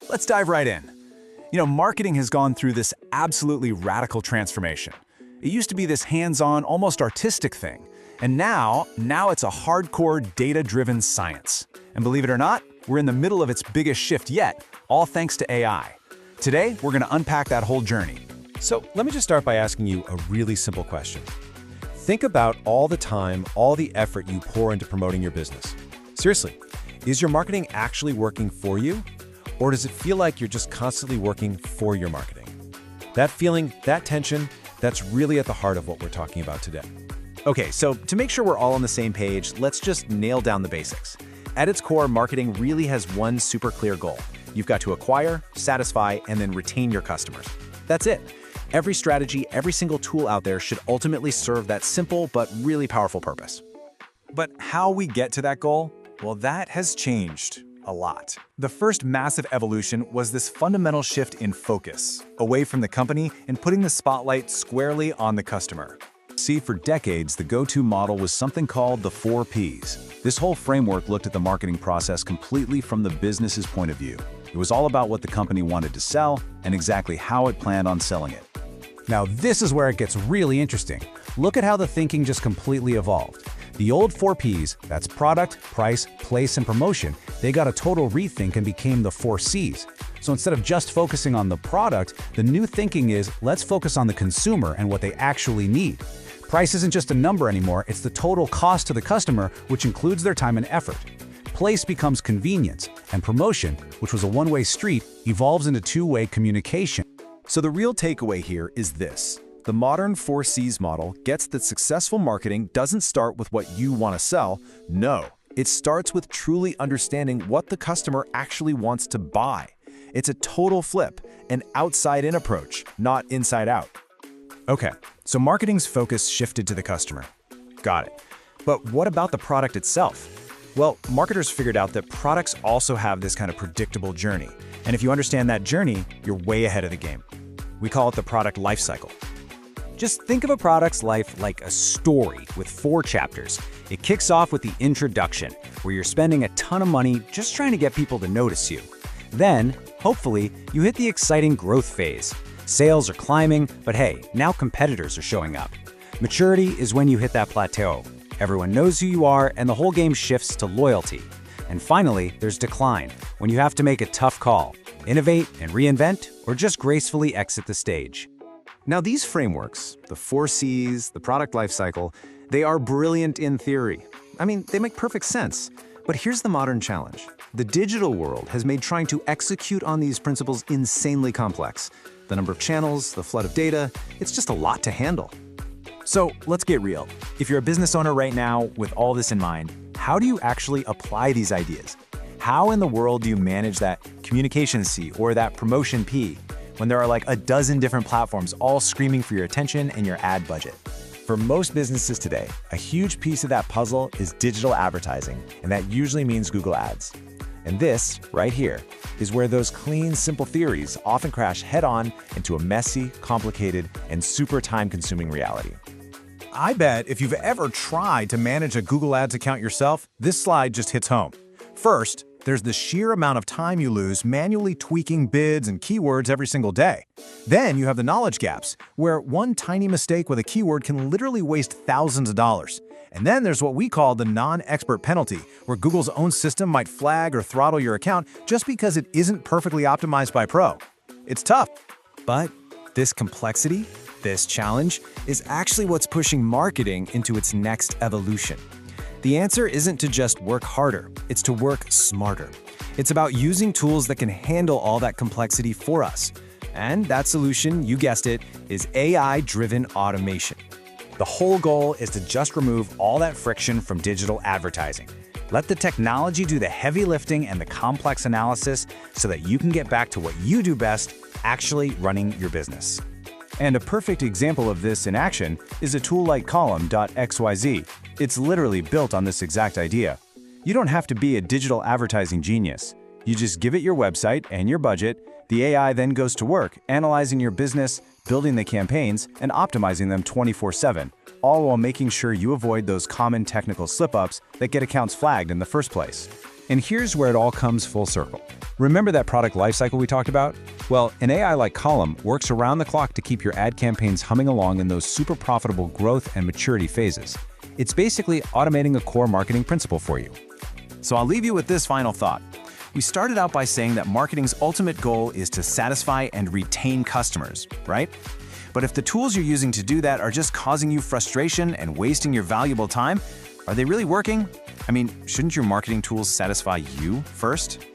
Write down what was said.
Let's dive right in. Marketing has gone through this absolutely radical transformation. It used to be this hands-on, almost artistic thing. And now it's a hardcore data-driven science. And believe it or not, we're in the middle of its biggest shift yet, all thanks to AI. Today, we're going to unpack that whole journey. So let me just start by asking you a really simple question. Think about all the time, all the effort you pour into promoting your business. Seriously, is your marketing actually working for you? Or does it feel like you're just constantly working for your marketing? That feeling, that tension, that's really at the heart of what we're talking about today. Okay, so to make sure we're all on the same page, let's just nail down the basics. At its core, marketing really has one super clear goal. You've got to acquire, satisfy, and then retain your customers. That's it. Every strategy, every single tool out there should ultimately serve that simple but really powerful purpose. But how we get to that goal? Well, that has changed a lot. The first massive evolution was this fundamental shift in focus, away from the company and putting the spotlight squarely on the customer. See, for decades, the go-to model was something called the 4 Ps. This whole framework looked at the marketing process completely from the business's point of view. It was all about what the company wanted to sell and exactly how it planned on selling it. Now this is where it gets really interesting. Look at how the thinking just completely evolved. The old 4 Ps, that's product, price, place, and promotion, they got a total rethink and became the 4 Cs. So instead of just focusing on the product, the new thinking is, let's focus on the consumer and what they actually need. Price isn't just a number anymore, it's the total cost to the customer, which includes their time and effort. Place becomes convenience, and promotion, which was a one-way street, evolves into two-way communication. So the real takeaway here is this. The modern 4 Cs model gets that successful marketing doesn't start with what you want to sell. No, it starts with truly understanding what the customer actually wants to buy. It's a total flip, an outside-in approach, not inside-out. Okay, so marketing's focus shifted to the customer. Got it. But what about the product itself? Well, marketers figured out that products also have this kind of predictable journey. And if you understand that journey, you're way ahead of the game. We call it the product life cycle. Just think of a product's life like a story with 4 chapters. It kicks off with the introduction, where you're spending a ton of money just trying to get people to notice you. Then, hopefully, you hit the exciting growth phase. Sales are climbing, but hey, now competitors are showing up. Maturity is when you hit that plateau. Everyone knows who you are, and the whole game shifts to loyalty. And finally, there's decline, when you have to make a tough call, innovate and reinvent, or just gracefully exit the stage. Now these frameworks, the 4 Cs, the product lifecycle, they are brilliant in theory. I mean, they make perfect sense. But here's the modern challenge. The digital world has made trying to execute on these principles insanely complex. The number of channels, the flood of data, it's just a lot to handle. So let's get real. If you're a business owner right now with all this in mind, how do you actually apply these ideas? How in the world do you manage that communication C or that promotion P when there are like a dozen different platforms all screaming for your attention and your ad budget? For most businesses today, a huge piece of that puzzle is digital advertising, and that usually means Google Ads. And this, right here, is where those clean, simple theories often crash head-on into a messy, complicated, and super time-consuming reality. I bet if you've ever tried to manage a Google Ads account yourself, this slide just hits home. First, there's the sheer amount of time you lose manually tweaking bids and keywords every single day. Then you have the knowledge gaps, where one tiny mistake with a keyword can literally waste thousands of dollars. And then there's what we call the non-expert penalty, where Google's own system might flag or throttle your account just because it isn't perfectly optimized by pro. It's tough. But this complexity, this challenge, is actually what's pushing marketing into its next evolution. The answer isn't to just work harder, it's to work smarter. It's about using tools that can handle all that complexity for us. And that solution, you guessed it, is AI-driven automation. The whole goal is to just remove all that friction from digital advertising. Let the technology do the heavy lifting and the complex analysis so that you can get back to what you do best, actually running your business. And a perfect example of this in action is a tool like Kalum.xyz. It's literally built on this exact idea. You don't have to be a digital advertising genius. You just give it your website and your budget. The AI then goes to work, analyzing your business, building the campaigns, and optimizing them 24/7, all while making sure you avoid those common technical slip-ups that get accounts flagged in the first place. And here's where it all comes full circle. Remember that product lifecycle we talked about? Well, an AI like Kalum works around the clock to keep your ad campaigns humming along in those super profitable growth and maturity phases. It's basically automating a core marketing principle for you. So I'll leave you with this final thought. We started out by saying that marketing's ultimate goal is to satisfy and retain customers, right? But if the tools you're using to do that are just causing you frustration and wasting your valuable time, are they really working? I mean, shouldn't your marketing tools satisfy you first?